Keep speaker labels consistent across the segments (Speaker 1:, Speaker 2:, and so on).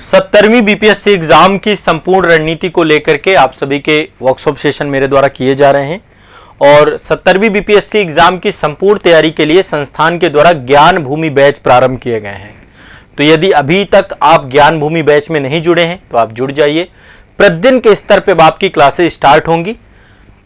Speaker 1: 70वीं BPSC exam की संपूर्ण रणनीति को लेकर के आप सभी के वर्कशॉप सेशन मेरे द्वारा किए जा रहे हैं और 70वीं बीपीएससी एग्जाम की संपूर्ण तैयारी के लिए संस्थान के द्वारा ज्ञान भूमि बैच प्रारंभ किए गए हैं। तो यदि अभी तक आप ज्ञान भूमि बैच में नहीं जुड़े हैं तो आप जुड़ जाइए। प्रतिदिन के स्तर पर आपकी क्लासेस स्टार्ट होंगी।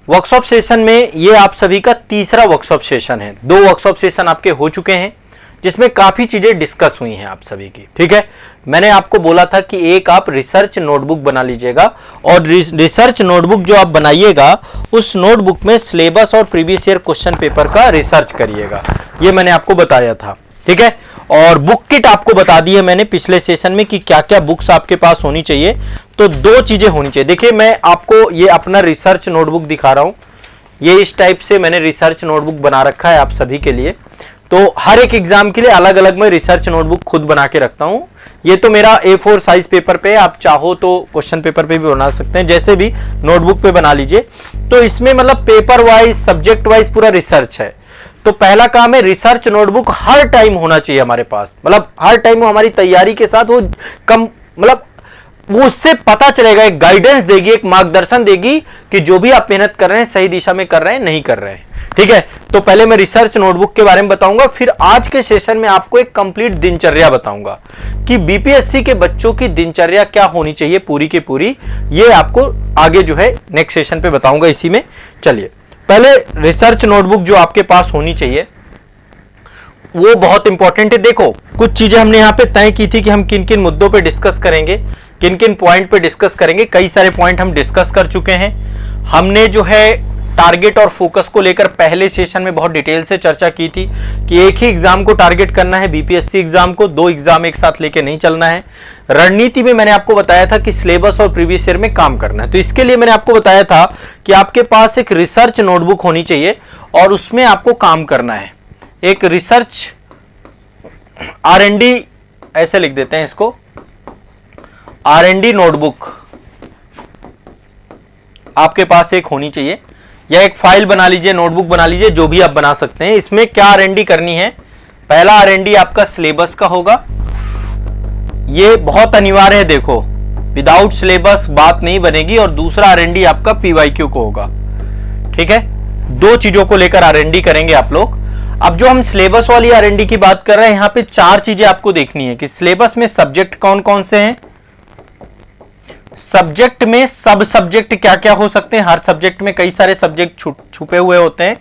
Speaker 1: वर्कशॉप सेशन में ये आप सभी का तीसरा वर्कशॉप सेशन है। 2 वर्कशॉप सेशन आपके हो चुके हैं जिसमें काफी चीजें डिस्कस हुई हैं आप सभी की। ठीक है, मैंने आपको बोला था कि एक आप रिसर्च नोटबुक बना लीजिएगा और रिसर्च नोटबुक जो आप बनाइएगा उस नोटबुक में सिलेबस और प्रीवियस ईयर क्वेश्चन पेपर का रिसर्च करिएगा। ये मैंने आपको बताया था। ठीक है, और बुक किट आपको बता दी है मैंने पिछले सेशन में कि क्या क्या बुक्स आपके पास होनी चाहिए। तो 2 चीजें होनी चाहिए। देखिए, मैं आपको ये अपना रिसर्च नोटबुक दिखा रहा हूं। ये इस टाइप से मैंने रिसर्च नोटबुक बना रखा है आप सभी के लिए। तो हर एक एग्जाम के लिए अलग अलग मैं रिसर्च नोटबुक खुद बना के रखता हूं। ये तो मेरा A4 साइज पेपर पे, आप चाहो तो क्वेश्चन पेपर पे भी बना सकते हैं, जैसे भी नोटबुक पे बना लीजिए। तो इसमें मतलब पेपर वाइज, सब्जेक्ट वाइज पूरा रिसर्च है। तो पहला काम है, रिसर्च नोटबुक हर टाइम होना चाहिए हमारे पास। मतलब हर टाइम वो हमारी तैयारी के साथ वो मतलब वो उससे पता चलेगा, एक गाइडेंस देगी, एक मार्गदर्शन देगी कि जो भी आप मेहनत कर रहे हैं सही दिशा में कर रहे हैं, नहीं कर रहे हैं। ठीक है, तो पहले मैं रिसर्च नोटबुक के बारे में बताऊंगा, फिर आज के सेशन में आपको एक कंप्लीट दिनचर्या बताऊंगा कि बीपीएससी के बच्चों की दिनचर्या क्या होनी चाहिए पूरी की पूरी। ये आपको आगे जो है नेक्स्ट सेशन पे बताऊंगा इसी में। चलिए, पहले रिसर्च नोटबुक जो आपके पास होनी चाहिए वो बहुत इंपॉर्टेंट है। देखो, कुछ चीजें हमने यहाँ पे तय की थी कि हम किन किन मुद्दों पे डिस्कस करेंगे, किन किन पॉइंट पे डिस्कस करेंगे। कई सारे पॉइंट हम डिस्कस कर चुके हैं। हमने जो है टारगेट और फोकस को लेकर पहले सेशन में बहुत डिटेल से चर्चा की थी कि एक ही एग्जाम को टारगेट करना है, बीपीएससी एग्जाम को। 2 एग्जाम एक साथ लेके नहीं चलना है। रणनीति में मैंने आपको बताया था कि सिलेबस और प्रीवियस ईयर में काम करना है। तो इसके लिए मैंने आपको बताया था कि आपके पास एक रिसर्च नोटबुक होनी चाहिए और उसमें आपको काम करना है। एक रिसर्च R&D, ऐसे लिख देते हैं इसको, R&D नोटबुक आपके पास एक होनी चाहिए, या एक फाइल बना लीजिए, नोटबुक बना लीजिए, जो भी आप बना सकते हैं। इसमें क्या R&D करनी है? पहला R&D आपका सिलेबस का होगा। ये बहुत अनिवार्य है। देखो, विदाउट सिलेबस बात नहीं बनेगी। और दूसरा R&D आपका PYQ को होगा। ठीक है, 2 चीजों को लेकर R&D करेंगे आप लोग। अब जो हम सिलेबस वाली R&D की बात कर रहे हैं, यहां पे 4 चीजें आपको देखनी है कि सिलेबस में सब्जेक्ट कौन कौन से हैं, सब्जेक्ट में सब सब्जेक्ट क्या क्या हो सकते हैं। हर सब्जेक्ट में कई सारे सब्जेक्ट छुपे हुए होते हैं।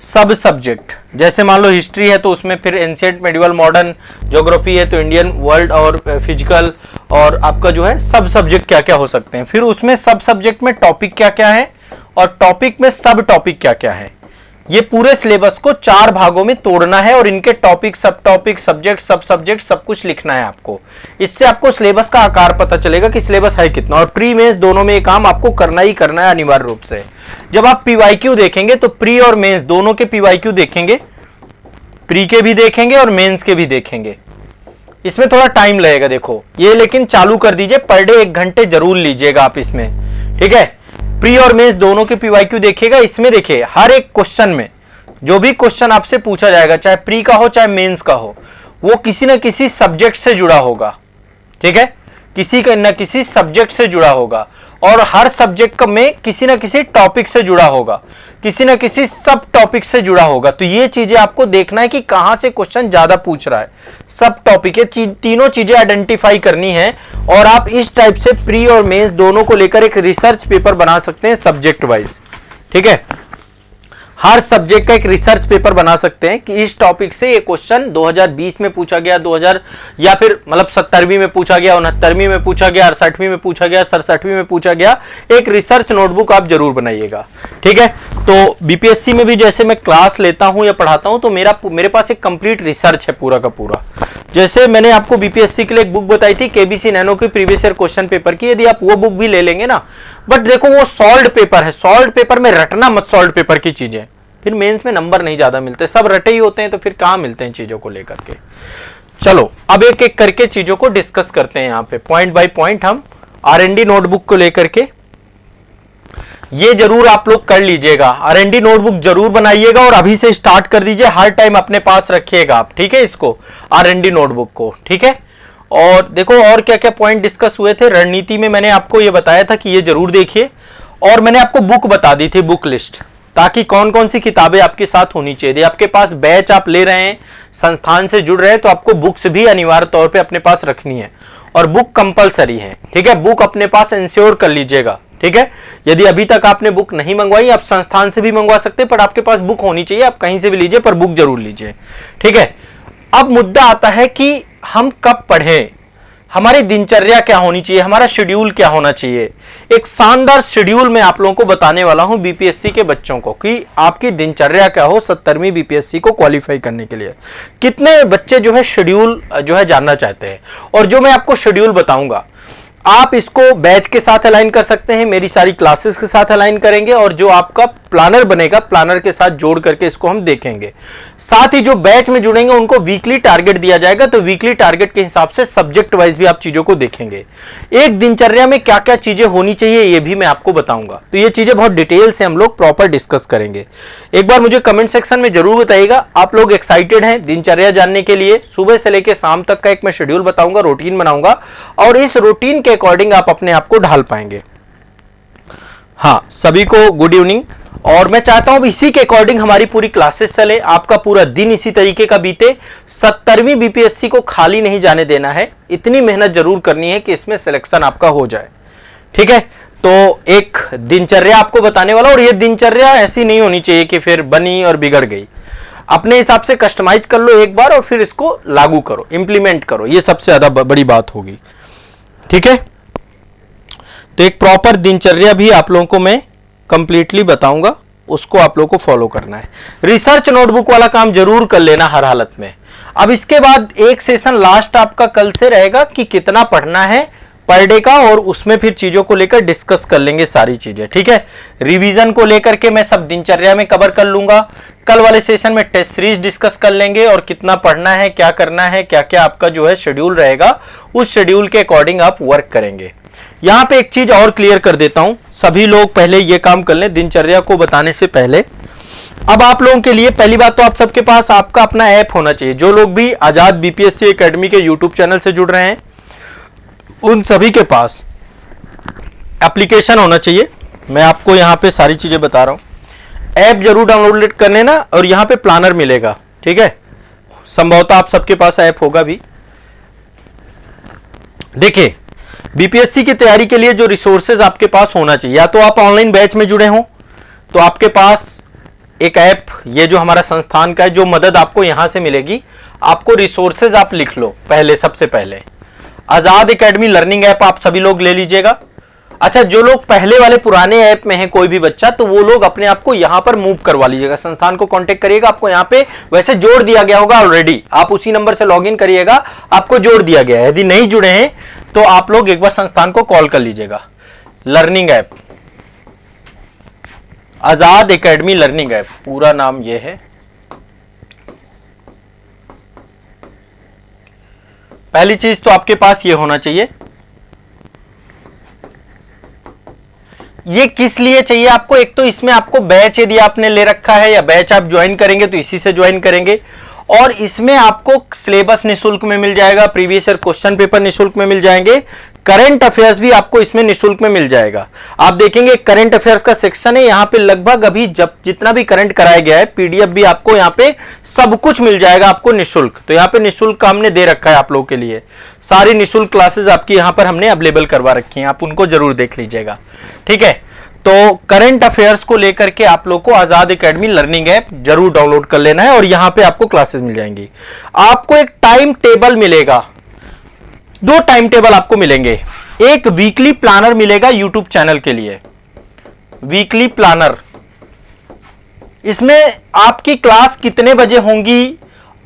Speaker 1: सब सब्जेक्ट, जैसे मान लो हिस्ट्री है तो उसमें फिर एंशिएंट, मेडिवल, मॉडर्न। ज्योग्राफी है तो इंडियन, वर्ल्ड और फिजिकल। और आपका जो है सब सब्जेक्ट क्या क्या हो सकते हैं। फिर उसमें सब सब्जेक्ट में टॉपिक क्या क्या है और टॉपिक में सब टॉपिक क्या क्या है। ये पूरे सिलेबस को 4 भागों में तोड़ना है और इनके टॉपिक, सब टॉपिक, सब्जेक्ट, सब सब्जेक्ट सब कुछ लिखना है आपको। इससे आपको सिलेबस का आकार पता चलेगा कि सिलेबस है कितना। और प्री मेंस दोनों में ये काम आपको करना ही करना है अनिवार्य रूप से। जब आप PYQ देखेंगे तो प्री और मेंस दोनों के PYQ देखेंगे, प्री के भी देखेंगे और मेंस के भी देखेंगे। इसमें थोड़ा टाइम लगेगा। देखो ये, लेकिन चालू कर दीजिए, पर डे 1 घंटे जरूर लीजिएगा आप इसमें। ठीक है, प्री और मेंस दोनों के PYQ देखिएगा। इसमें देखिए, हर एक क्वेश्चन में जो भी क्वेश्चन आपसे पूछा जाएगा, चाहे प्री का हो चाहे मेंस का हो, वो किसी न किसी सब्जेक्ट से जुड़ा होगा। ठीक है, किसी न किसी सब्जेक्ट से जुड़ा होगा और हर सब्जेक्ट में किसी न किसी टॉपिक से जुड़ा होगा, किसी न किसी सब टॉपिक से जुड़ा होगा। तो ये चीजें आपको देखना है कि कहां से क्वेश्चन ज्यादा पूछ रहा है। सब टॉपिक, ये तीनों चीजें आइडेंटिफाई करनी है और आप इस टाइप से प्री और मेंस दोनों को लेकर एक रिसर्च पेपर बना सकते हैं सब्जेक्ट वाइज। ठीक है, हर सब्जेक्ट का एक रिसर्च पेपर बना सकते हैं कि इस टॉपिक से ये क्वेश्चन 2020 में पूछा गया, 2000 या फिर मतलब 70वीं में पूछा गया, 69वीं में पूछा गया, 68वीं में पूछा गया, 67वीं में पूछा गया। एक रिसर्च नोटबुक आप जरूर बनाइएगा। ठीक है, तो बीपीएससी में भी जैसे मैं क्लास लेता हूं या पढ़ाता हूं तो मेरे पास एक कंप्लीट रिसर्च है पूरा का पूरा। जैसे मैंने आपको बीपीएससी के लिए एक बुक बताई थी केबीसी नैनो की प्रीवियस ईयर क्वेश्चन पेपर की, यदि आप वो बुक भी ले लेंगे ना, बट देखो वो सॉल्व्ड पेपर है। सॉल्व्ड पेपर में रटना मत सॉल्व्ड पेपर की चीजें, फिर मेंस में नंबर नहीं ज्यादा मिलते। सब रटे ही होते हैं तो फिर कहां मिलते हैं चीजों को लेकर के। चलो अब एक एक करके चीजों को डिस्कस करते हैं। यहाँ पे पॉइंट बाय पॉइंट हम R&D नोटबुक को लेकर के, ये जरूर आप लोग कर लीजिएगा। R&D नोटबुक जरूर बनाइएगा और अभी से स्टार्ट कर दीजिए, हर टाइम अपने पास रखिएगा आप। ठीक है, इसको R&D नोटबुक को। ठीक है, और देखो और क्या क्या पॉइंट डिस्कस हुए थे। रणनीति में मैंने आपको ये बताया था कि ये जरूर देखिए, और मैंने आपको बुक बता दी थी, बुक लिस्ट, ताकि कौन कौन सी किताबें आपके साथ होनी चाहिए। यदि आपके पास बैच आप ले रहे हैं, संस्थान से जुड़ रहे हैं, तो आपको बुक्स भी अनिवार्य तौर पे अपने पास रखनी है, और बुक कंपलसरी है, ठीक है। बुक अपने पास इंश्योर कर लीजिएगा, ठीक है। यदि अभी तक आपने बुक नहीं मंगवाई, आप संस्थान से भी मंगवा सकते हैं, पर आपके पास बुक होनी चाहिए। आप कहीं से भी लीजिए, पर बुक जरूर लीजिए, ठीक है। अब मुद्दा आता है कि हम कब पढ़ें, हमारी दिनचर्या क्या होनी चाहिए, हमारा शेड्यूल क्या होना चाहिए। एक शानदार शेड्यूल मैं आप लोगों को बताने वाला हूं बीपीएससी के बच्चों को, कि आपकी दिनचर्या क्या हो 70वीं बीपीएससी को क्वालिफाई करने के लिए। कितने बच्चे जो है शेड्यूल जो है जानना चाहते हैं, और जो मैं आपको शेड्यूल बताऊंगा आप इसको बैच के साथ अलाइन कर सकते हैं, मेरी सारी क्लासेस के साथ अलाइन करेंगे, और जो आपका प्लानर बनेगा, प्लानर के साथ जोड़ करके इसको हम देखेंगे। साथ ही जो बैच में जुड़ेंगे उनको वीकली टारगेट दिया जाएगा, तो वीकली टारगेट के हिसाब से सब्जेक्ट वाइज भी आप चीजों को देखेंगे। एक दिनचर्या में क्या क्या चीजें होनी चाहिए ये भी मैं आपको बताऊंगा, तो ये चीजें बहुत डिटेल से हम लोग प्रॉपर डिस्कस करेंगे। एक बार मुझे कमेंट सेक्शन में जरूर बताइएगा आप लोग एक्साइटेड हैं दिनचर्या जानने के लिए। सुबह से लेकर शाम तक का एक मैं शेड्यूल बताऊंगा, रूटीन बनाऊंगा, और इस रूटीन के अकॉर्डिंग आप अपने आप को ढाल पाएंगे। हाँ, सभी को गुड इवनिंग, और मैं चाहता हूं इसी के अकॉर्डिंग हमारी पूरी क्लासेस चले, आपका पूरा दिन इसी तरीके का बीते। 70वीं बीपीएससी को खाली नहीं जाने देना है, इतनी मेहनत जरूर करनी है कि इसमें सिलेक्शन आपका हो जाए, ठीक है। तो एक दिनचर्या आपको बताने वाला, और ये दिनचर्या ऐसी नहीं होनी चाहिए कि फिर बनी और बिगड़ गई। अपने हिसाब से कस्टमाइज कर लो एक बार, और फिर इसको लागू करो, इंप्लीमेंट करो, ये सबसे ज्यादा बड़ी बात होगी, ठीक है। तो एक प्रॉपर दिनचर्या भी आप लोगों को मैं कंप्लीटली बताऊंगा, उसको आप लोगों को फॉलो करना है। रिसर्च नोटबुक वाला काम जरूर कर लेना हर हालत में। अब इसके बाद एक सेशन लास्ट आपका कल से रहेगा कि कितना पढ़ना है पर डे का, और उसमें फिर चीजों को लेकर डिस्कस कर लेंगे सारी चीजें, ठीक है। रिवीजन को लेकर के मैं सब दिनचर्या में कवर कर लूंगा। कल वाले सेशन में टेस्ट सीरीज डिस्कस कर लेंगे, और कितना पढ़ना है, क्या करना है, क्या क्या आपका जो है शेड्यूल रहेगा, उस शेड्यूल के अकॉर्डिंग आप वर्क करेंगे। यहां पे एक चीज और क्लियर कर देता हूं, सभी लोग पहले ये काम कर लें दिनचर्या को बताने से पहले। अब आप लोगों के लिए पहली बात तो आप सबके पास आपका अपना ऐप होना चाहिए। जो लोग भी आजाद बीपीएससी एकेडमी के यूट्यूब चैनल से जुड़ रहे हैं, उन सभी के पास एप्लीकेशन होना चाहिए। मैं आपको यहां पे सारी चीजें बता रहा हूं, ऐप जरूर डाउनलोड कर लेना, और यहां पे प्लानर मिलेगा, ठीक है। संभवतः आप सबके पास ऐप होगा भी। देखिए, बीपीएससी की तैयारी के लिए जो रिसोर्सेज आपके पास होना चाहिए, या तो आप ऑनलाइन बैच में जुड़े हो तो आपके पास एक ऐप, ये जो हमारा संस्थान का है, जो मदद आपको यहां से मिलेगी। आपको रिसोर्सेज आप लिख लो पहले, सबसे पहले आजाद एकेडमी लर्निंग ऐप आप सभी लोग ले लीजिएगा। अच्छा, जो लोग पहले वाले पुराने ऐप में है कोई भी बच्चा, तो वो लोग अपने आप को यहां पर मूव करवा लीजिएगा, संस्थान को कांटेक्ट करिएगा, आपको यहां पे वैसे जोड़ दिया गया होगा ऑलरेडी, आप उसी नंबर से लॉगिन करिएगा, आपको जोड़ दिया गया है। यदि नहीं जुड़े हैं तो आप लोग एक बार संस्थान को कॉल कर लीजिएगा। लर्निंग ऐप, आजाद एकेडमी लर्निंग ऐप, पूरा नाम ये है। पहली चीज तो आपके पास ये होना चाहिए। ये किस लिए चाहिए आपको? एक तो इसमें आपको बैच यदि आपने ले रखा है, या बैच आप ज्वाइन करेंगे तो इसी से ज्वाइन करेंगे, और इसमें आपको सिलेबस निःशुल्क में मिल जाएगा, प्रीवियस ईयर क्वेश्चन पेपर निःशुल्क में मिल जाएंगे, करंट अफेयर्स भी आपको इसमें निःशुल्क में मिल जाएगा। आप देखेंगे करंट अफेयर्स का सेक्शन है, यहाँ पे लगभग अभी जब जितना भी करंट कराया गया है, पीडीएफ भी आपको यहाँ पे सब कुछ मिल जाएगा आपको निःशुल्क। तो यहाँ पे निःशुल्क का हमने दे रखा है आप लोगों के लिए, सारी निःशुल्क क्लासेस आपकी यहाँ पर हमने अवेलेबल करवा रखी हैं, आप उनको जरूर देख लीजिएगा, ठीक है। तो करंट अफेयर्स को लेकर के आप लोग को आजाद एकेडमी लर्निंग ऐप जरूर डाउनलोड कर लेना है, और यहां पे आपको क्लासेस मिल जाएंगी। आपको एक टाइम टेबल मिलेगा, 2 टाइम टेबल आपको मिलेंगे। एक वीकली प्लानर मिलेगा यूट्यूब चैनल के लिए, वीकली प्लानर। इसमें आपकी क्लास कितने बजे होंगी,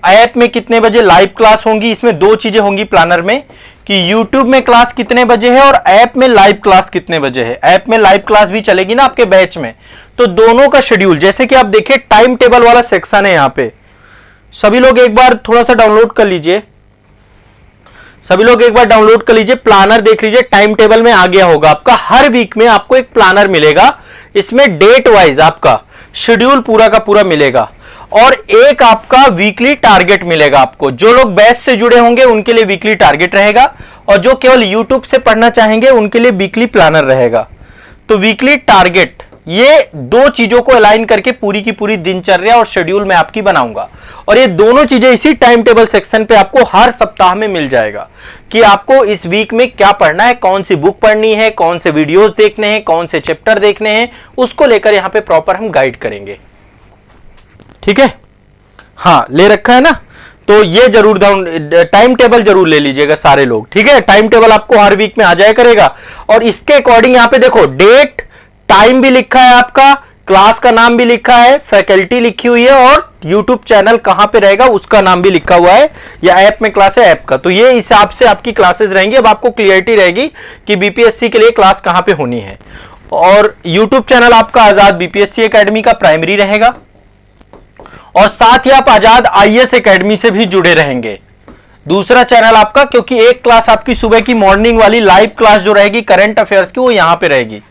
Speaker 1: ऐप में कितने बजे लाइव क्लास होंगी, इसमें 2 चीजें होंगी प्लानर में, कि YouTube में क्लास कितने बजे है और ऐप में लाइव क्लास कितने बजे है। ऐप में लाइव क्लास भी चलेगी ना आपके बैच में, तो दोनों का शेड्यूल, जैसे कि आप देखिए टाइम टेबल वाला सेक्शन है यहाँ पे, सभी लोग एक बार थोड़ा सा डाउनलोड कर लीजिए। सभी लोग एक बार डाउनलोड कर लीजिए, प्लानर देख लीजिए, टाइम टेबल में आ गया होगा आपका। हर वीक में आपको एक प्लानर मिलेगा, इसमें डेट वाइज आपका शेड्यूल पूरा का पूरा मिलेगा और एक आपका वीकली टारगेट मिलेगा आपको। जो लोग बैच से जुड़े होंगे उनके लिए वीकली टारगेट रहेगा और जो केवल यूट्यूब से पढ़ना चाहेंगे उनके लिए वीकली प्लानर रहेगा। तो वीकली टारगेट, ये दो चीजों को अलाइन करके पूरी की पूरी दिनचर्या और शेड्यूल मैं आपकी बनाऊंगा और ये दोनों चीजें इसी टाइम टेबल सेक्शन पे आपको हर सप्ताह में मिल जाएगा कि आपको इस वीक में क्या पढ़ना है, कौन सी बुक पढ़नी है, कौन से वीडियोस देखने हैं, कौन से चैप्टर देखने हैं, उसको लेकर यहां पे प्रॉपर हम गाइड करेंगे। ठीक है, हाँ ले रखा है ना, तो ये जरूर टाइम टेबल जरूर ले लीजिएगा सारे लोग। ठीक है, टाइम टेबल आपको हर वीक में आ जाया करेगा और इसके अकॉर्डिंग यहां पे देखो डेट, टाइम भी लिखा है आपका, क्लास का नाम भी लिखा है, फैकल्टी लिखी हुई है और यूट्यूब चैनल कहां पे रहेगा उसका नाम भी लिखा हुआ है, या ऐप में क्लास है ऐप का। तो ये हिसाब से आपकी क्लासेस रहेंगी। अब आपको क्लियरिटी रहेगी कि बीपीएससी के लिए क्लास कहां पे होनी है। और यूट्यूब चैनल आपका आजाद बीपीएससी एकेडमी का प्राइमरी रहेगा और साथ ही आप आजाद आईएएस एकेडमी से भी जुड़े रहेंगे, दूसरा चैनल आपका, क्योंकि एक क्लास आपकी सुबह की मॉर्निंग वाली लाइव क्लास जो रहेगी करंट अफेयर्स की वो यहां पे रहेगी।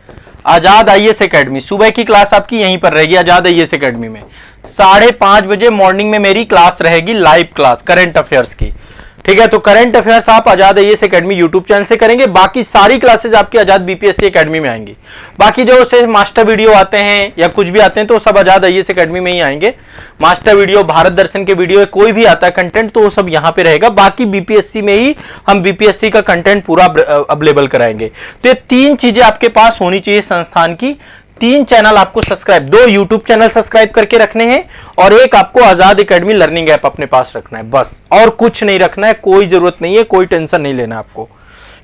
Speaker 1: आजाद आईएएस एकेडमी सुबह की क्लास आपकी यहीं पर रहेगी आजाद आईएएस एकेडमी में। 5:30 बजे मॉर्निंग में मेरी क्लास रहेगी, लाइव क्लास करंट अफेयर्स की। ठीक है, तो करंट अफेयर्स आप आजाद आईएएस एकेडमी यूट्यूब चैनल से करेंगे, बाकी सारी क्लासेस आपकी आजाद बीपीएससी एकेडमी में आएंगी। बाकी जो से मास्टर वीडियो आते हैं या कुछ भी आते हैं तो सब आजाद आईएएस एकेडमी में ही आएंगे। मास्टर वीडियो, भारत दर्शन के वीडियो, कोई भी आता है कंटेंट तो वो सब यहाँ पे रहेगा। बाकी बीपीएससी में ही हम बीपीएससी का कंटेंट पूरा अवेलेबल कराएंगे। तो ये 3 चीजें आपके पास होनी चाहिए संस्थान की। 3 चैनल आपको सब्सक्राइब, 2 यूट्यूब चैनल सब्सक्राइब करके रखने हैं और एक आपको आजाद एकेडमी लर्निंग ऐप अपने पास रखना है, बस और कुछ नहीं रखना है। कोई जरूरत नहीं है, कोई टेंशन नहीं लेना आपको।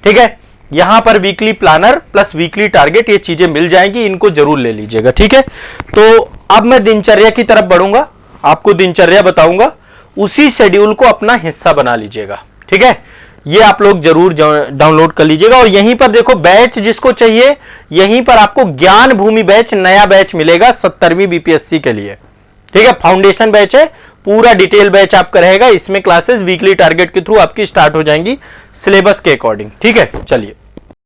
Speaker 1: ठीक है, यहां पर weekly planner plus weekly target ये चीजें मिल जाएंगी, इनको जरूर ले लीजिएगा। ठीक है, तो अब मैं दिनचर्या की तरफ बढ़ूंगा, आपको दिनचर्या बताऊंगा, उसी शेड्यूल को अपना हिस्सा बना लीजिएगा। ठीक है, ये आप लोग जरूर डाउनलोड कर लीजिएगा। और यहीं पर देखो बैच जिसको चाहिए, यहीं पर आपको ज्ञान भूमि बैच, नया बैच मिलेगा 70वीं बीपीएससी के लिए। ठीक है, फाउंडेशन बैच है, पूरा डिटेल बैच आपका रहेगा। इसमें क्लासेस वीकली टारगेट के थ्रू आपकी स्टार्ट हो जाएंगी सिलेबस के अकॉर्डिंग। ठीक है, चलिए